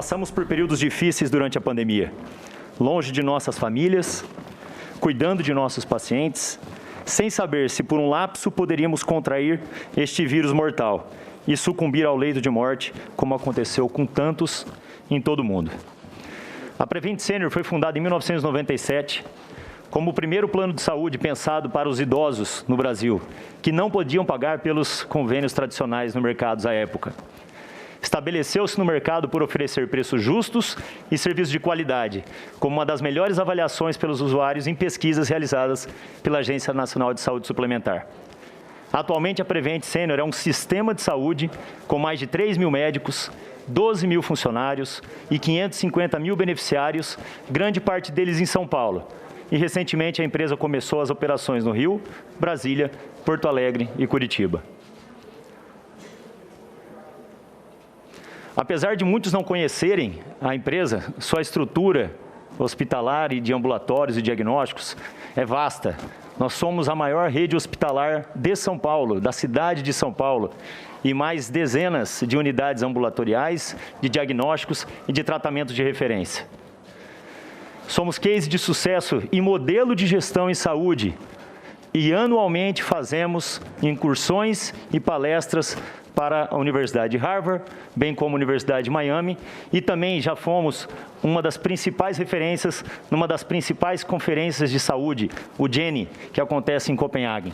Passamos por períodos difíceis durante a pandemia, longe de nossas famílias, cuidando de nossos pacientes, sem saber se por um lapso poderíamos contrair este vírus mortal e sucumbir ao leito de morte, como aconteceu com tantos em todo o mundo. A Prevent Senior foi fundada em 1997 como o primeiro plano de saúde pensado para os idosos no Brasil, que não podiam pagar pelos convênios tradicionais no mercado à época. Estabeleceu-se no mercado por oferecer preços justos e serviços de qualidade, como uma das melhores avaliações pelos usuários em pesquisas realizadas pela Agência Nacional de Saúde Suplementar. Atualmente, a Prevent Senior é um sistema de saúde com mais de 3 mil médicos, 12 mil funcionários e 550 mil beneficiários, grande parte deles em São Paulo. E, recentemente, a empresa começou as operações no Rio, Brasília, Porto Alegre e Curitiba. Apesar de muitos não conhecerem a empresa, sua estrutura hospitalar e de ambulatórios e diagnósticos é vasta. Nós somos a maior rede hospitalar de São Paulo, da cidade de São Paulo, e mais dezenas de unidades ambulatoriais, de diagnósticos e de tratamento de referência. Somos case de sucesso e modelo de gestão em saúde, e anualmente fazemos incursões e palestras para a Universidade de Harvard, bem como a Universidade de Miami, e também já fomos uma das principais referências numa das principais conferências de saúde, o GENI, que acontece em Copenhague.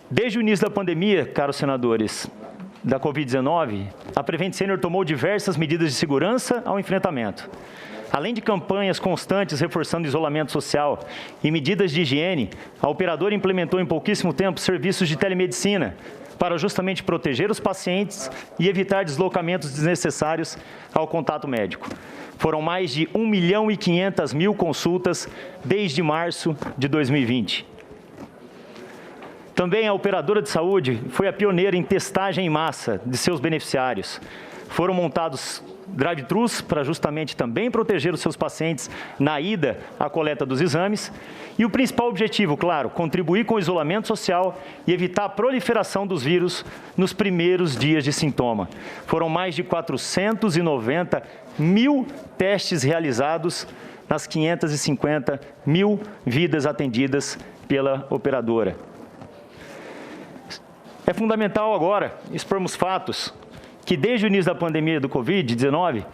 Desde o início da pandemia, caros senadores, da Covid-19, a Prevent Senior tomou diversas medidas de segurança ao enfrentamento. Além de campanhas constantes reforçando o isolamento social e medidas de higiene, a operadora implementou em pouquíssimo tempo serviços de telemedicina para justamente proteger os pacientes e evitar deslocamentos desnecessários ao contato médico. Foram mais de 1.500.000 consultas desde março de 2020. Também a operadora de saúde foi a pioneira em testagem em massa de seus beneficiários. Foram montados drive-thrus para justamente também proteger os seus pacientes na ida à coleta dos exames. E o principal objetivo, claro, contribuir com o isolamento social e evitar a proliferação dos vírus nos primeiros dias de sintoma. Foram mais de 490 mil testes realizados nas 550 mil vidas atendidas pela operadora. É fundamental agora expormos fatos que desde o início da pandemia do Covid-19,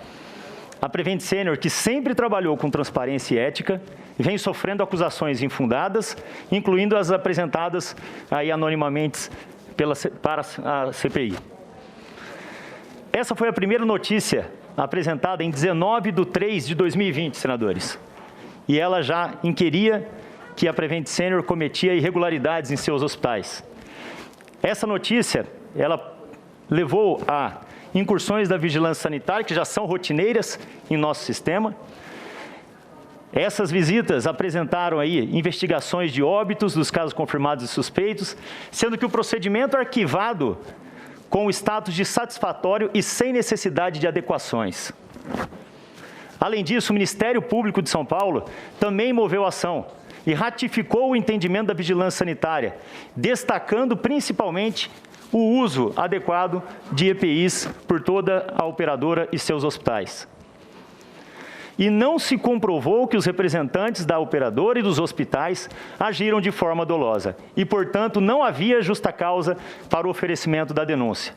a Prevent Senior, que sempre trabalhou com transparência e ética, vem sofrendo acusações infundadas, incluindo as apresentadas aí anonimamente para a CPI. Essa foi a primeira notícia apresentada em 19/3/2020, senadores. E ela já inquiria que a Prevent Senior cometia irregularidades em seus hospitais. Essa notícia, ela levou a incursões da vigilância sanitária, que já são rotineiras em nosso sistema. Essas visitas apresentaram aí investigações de óbitos dos casos confirmados e suspeitos, sendo que o procedimento é arquivado com o status de satisfatório e sem necessidade de adequações. Além disso, o Ministério Público de São Paulo também moveu ação e ratificou o entendimento da vigilância sanitária, destacando principalmente o uso adequado de EPIs por toda a operadora e seus hospitais. E não se comprovou que os representantes da operadora e dos hospitais agiram de forma dolosa e, portanto, não havia justa causa para o oferecimento da denúncia.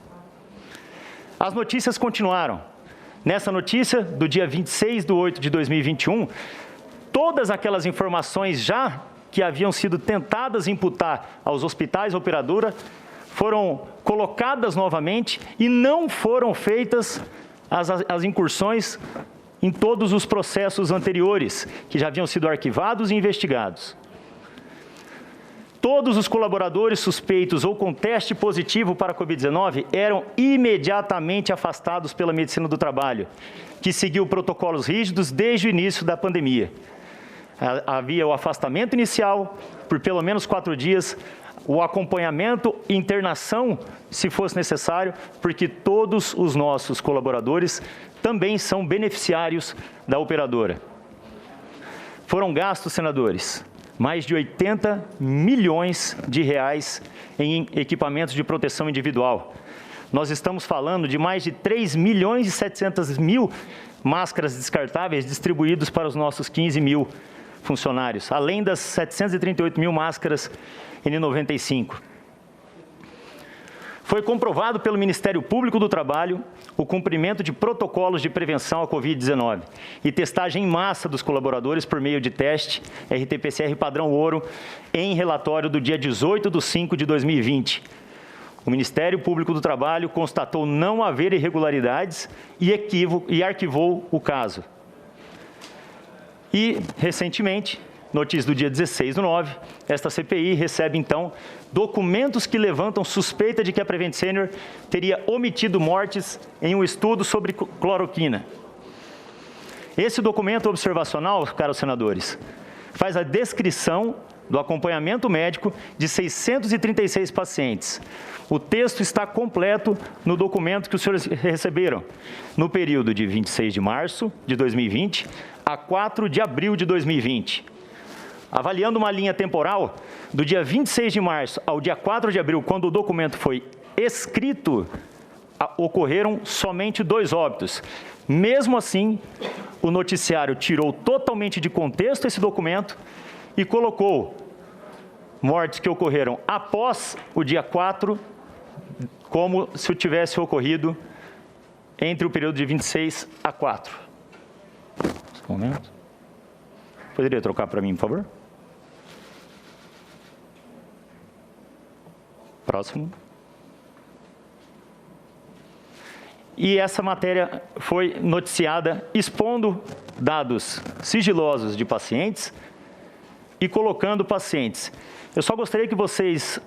As notícias continuaram. Nessa notícia, do dia 26/8/2021, todas aquelas informações já que haviam sido tentadas imputar aos hospitais operadora foram colocadas novamente e não foram feitas as incursões em todos os processos anteriores, que já haviam sido arquivados e investigados. Todos os colaboradores suspeitos ou com teste positivo para a Covid-19 eram imediatamente afastados pela Medicina do Trabalho, que seguiu protocolos rígidos desde o início da pandemia. Havia o afastamento inicial por pelo menos 4 dias, o acompanhamento e internação, se fosse necessário, porque todos os nossos colaboradores também são beneficiários da operadora. Foram gastos, senadores, mais de 80 milhões de reais em equipamentos de proteção individual. nós estamos falando de mais de 3.700.000 máscaras descartáveis distribuídas para os nossos 15 mil funcionários, além das 738.000 máscaras N95. Foi comprovado pelo Ministério Público do Trabalho o cumprimento de protocolos de prevenção à Covid-19 e testagem em massa dos colaboradores por meio de teste RT-PCR padrão ouro em relatório do dia 18/5/2020. O Ministério Público do Trabalho constatou não haver irregularidades e arquivou o caso. E, recentemente, notícia do dia 16/9, esta CPI recebe, então, documentos que levantam suspeita de que a Prevent Senior teria omitido mortes em um estudo sobre cloroquina. Esse documento observacional, caros senadores, faz a descrição do acompanhamento médico de 636 pacientes. O texto está completo no documento que os senhores receberam no período de 26 de março de 2020 a 4 de abril de 2020. Avaliando uma linha temporal, do dia 26 de março ao dia 4 de abril, quando o documento foi escrito, ocorreram somente 2 óbitos. Mesmo assim, o noticiário tirou totalmente de contexto esse documento e colocou mortes que ocorreram após o dia 4, como se tivesse ocorrido entre o período de 26 a 4. Um momento. Poderia trocar para mim, por favor? Próximo. E essa matéria foi noticiada expondo dados sigilosos de pacientes e colocando pacientes. Eu só gostaria que vocês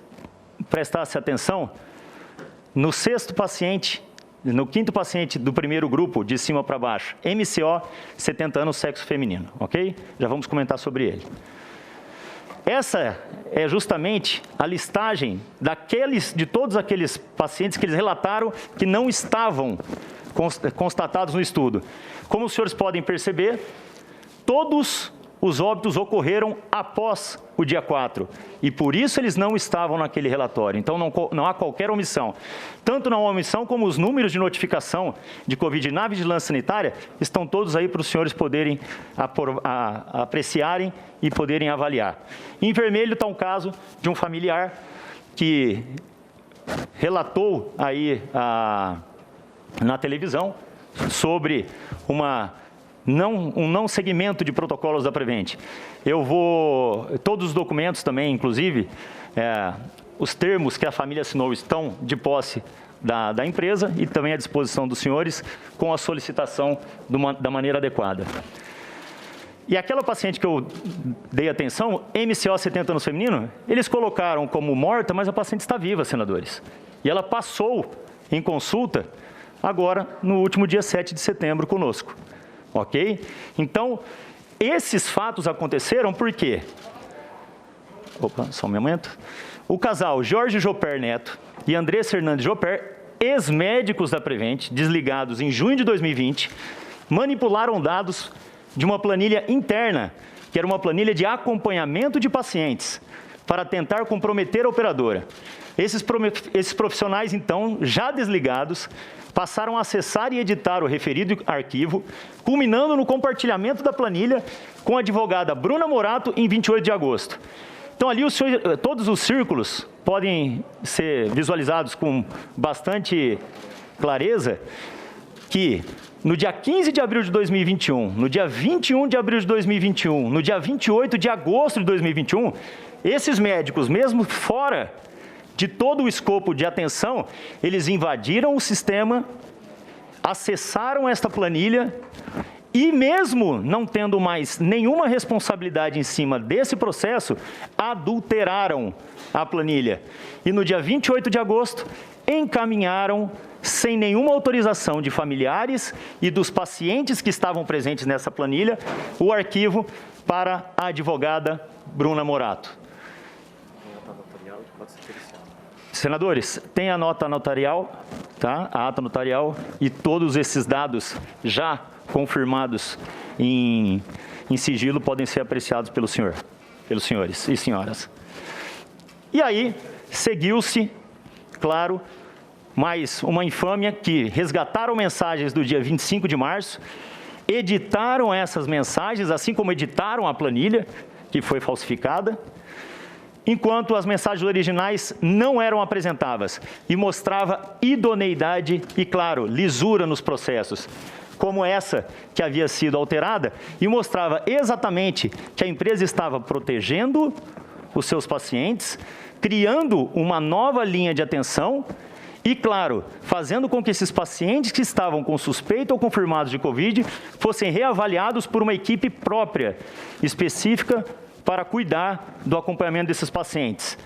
prestassem atenção no 6º paciente, no 5º paciente do primeiro grupo, de cima para baixo, MCO, 70 anos, sexo feminino, ok? Já vamos comentar sobre ele. Essa é justamente a listagem de todos aqueles pacientes que eles relataram que não estavam constatados no estudo. Como os senhores podem perceber, todos os óbitos ocorreram após o dia 4, e por isso eles não estavam naquele relatório. Então, não há qualquer omissão. Tanto não há omissão, como os números de notificação de Covid na vigilância sanitária estão todos aí para os senhores poderem apreciarem e poderem avaliar. Em vermelho está um caso de um familiar que relatou aí na televisão sobre um não seguimento de protocolos da Prevent. Todos os documentos também, inclusive, os termos que a família assinou estão de posse da empresa e também à disposição dos senhores com a solicitação da maneira adequada. E aquela paciente que eu dei atenção, MCO 70 anos feminino, eles colocaram como morta, mas a paciente está viva, senadores. E ela passou em consulta agora no último dia 7 de setembro conosco. Ok? Então, esses fatos aconteceram por quê? Opa, só um momento. O casal Jorge Joper Neto e Andressa Hernandes Joper, ex-médicos da Prevent, desligados em junho de 2020, manipularam dados de uma planilha interna, que era uma planilha de acompanhamento de pacientes, para tentar comprometer a operadora. Esses profissionais, então, já desligados, passaram a acessar e editar o referido arquivo, culminando no compartilhamento da planilha com a advogada Bruna Morato em 28 de agosto. Então, ali todos os círculos podem ser visualizados com bastante clareza que no dia 15 de abril de 2021, no dia 21 de abril de 2021, no dia 28 de agosto de 2021, esses médicos, mesmo fora de todo o escopo de atenção, eles invadiram o sistema, acessaram esta planilha e, mesmo não tendo mais nenhuma responsabilidade em cima desse processo, adulteraram a planilha. E no dia 28 de agosto, encaminharam, sem nenhuma autorização de familiares e dos pacientes que estavam presentes nessa planilha, o arquivo para a advogada Bruna Morato. Senadores, tem a nota notarial, tá? A ata notarial e todos esses dados já confirmados em sigilo podem ser apreciados pelos senhores e senhoras. E aí, seguiu-se, claro, mas uma infâmia que resgataram mensagens do dia 25 de março, editaram essas mensagens, assim como editaram a planilha, que foi falsificada, enquanto as mensagens originais não eram apresentadas e mostrava idoneidade e, claro, lisura nos processos, como essa que havia sido alterada, e mostrava exatamente que a empresa estava protegendo os seus pacientes, criando uma nova linha de atenção e, claro, fazendo com que esses pacientes que estavam com suspeita ou confirmados de Covid fossem reavaliados por uma equipe própria, específica, para cuidar do acompanhamento desses pacientes.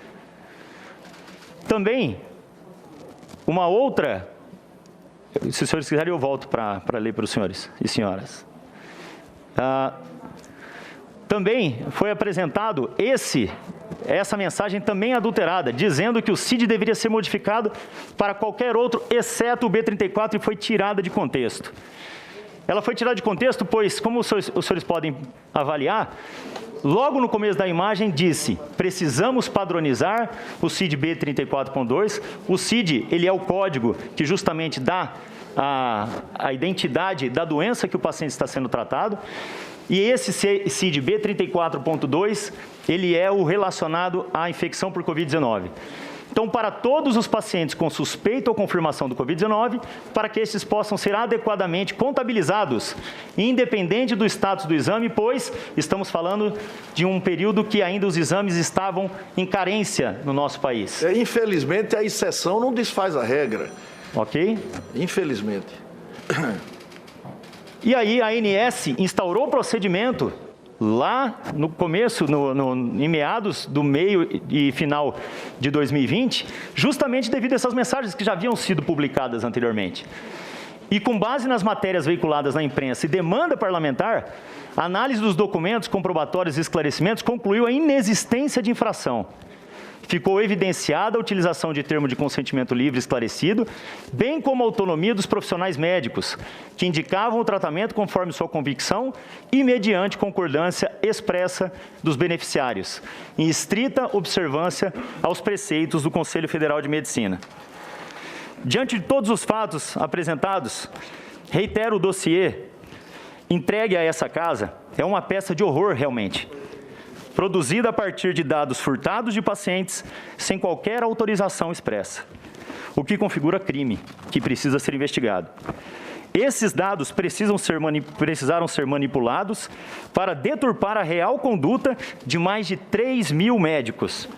Também, uma outra, se os senhores quiserem eu volto para ler para os senhores e senhoras. Também foi apresentado essa mensagem também adulterada, dizendo que o CID deveria ser modificado para qualquer outro, exceto o B34, e foi tirada de contexto. Ela foi tirada de contexto, pois, como os senhores podem avaliar, logo no começo da imagem disse, precisamos padronizar o CID B34.2. O CID, ele é o código que justamente dá a identidade da doença que o paciente está sendo tratado. E esse CID B34.2, ele é o relacionado à infecção por Covid-19. Então, para todos os pacientes com suspeita ou confirmação do Covid-19, para que esses possam ser adequadamente contabilizados, independente do status do exame, pois estamos falando de um período que ainda os exames estavam em carência no nosso país. Infelizmente, a exceção não desfaz a regra. Ok? Infelizmente. E aí a ANS instaurou o procedimento lá no começo, em meados do meio e final de 2020, justamente devido a essas mensagens que já haviam sido publicadas anteriormente. E com base nas matérias veiculadas na imprensa e demanda parlamentar, a análise dos documentos comprobatórios e esclarecimentos concluiu a inexistência de infração. Ficou evidenciada a utilização de termo de consentimento livre esclarecido, bem como a autonomia dos profissionais médicos, que indicavam o tratamento conforme sua convicção e mediante concordância expressa dos beneficiários, em estrita observância aos preceitos do Conselho Federal de Medicina. Diante de todos os fatos apresentados, reitero o dossiê entregue a essa casa, é uma peça de horror realmente, produzida a partir de dados furtados de pacientes sem qualquer autorização expressa, o que configura crime, que precisa ser investigado. Esses dados precisaram ser manipulados para deturpar a real conduta de mais de 3.000 médicos.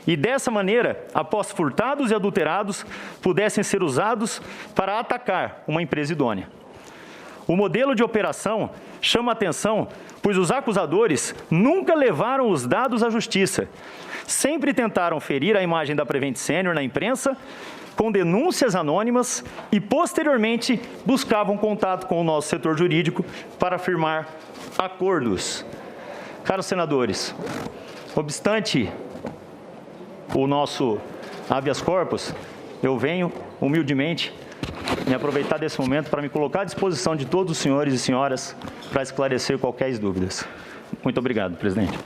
E dessa maneira, após furtados e adulterados, pudessem ser usados para atacar uma empresa idônea. O modelo de operação chama a atenção, pois os acusadores nunca levaram os dados à justiça. Sempre tentaram ferir a imagem da Prevent Senior na imprensa, com denúncias anônimas e, posteriormente, buscavam contato com o nosso setor jurídico para firmar acordos. Caros senadores, obstante o nosso habeas corpus, eu venho humildemente me aproveitar desse momento para me colocar à disposição de todos os senhores e senhoras para esclarecer quaisquer dúvidas. Muito obrigado, presidente.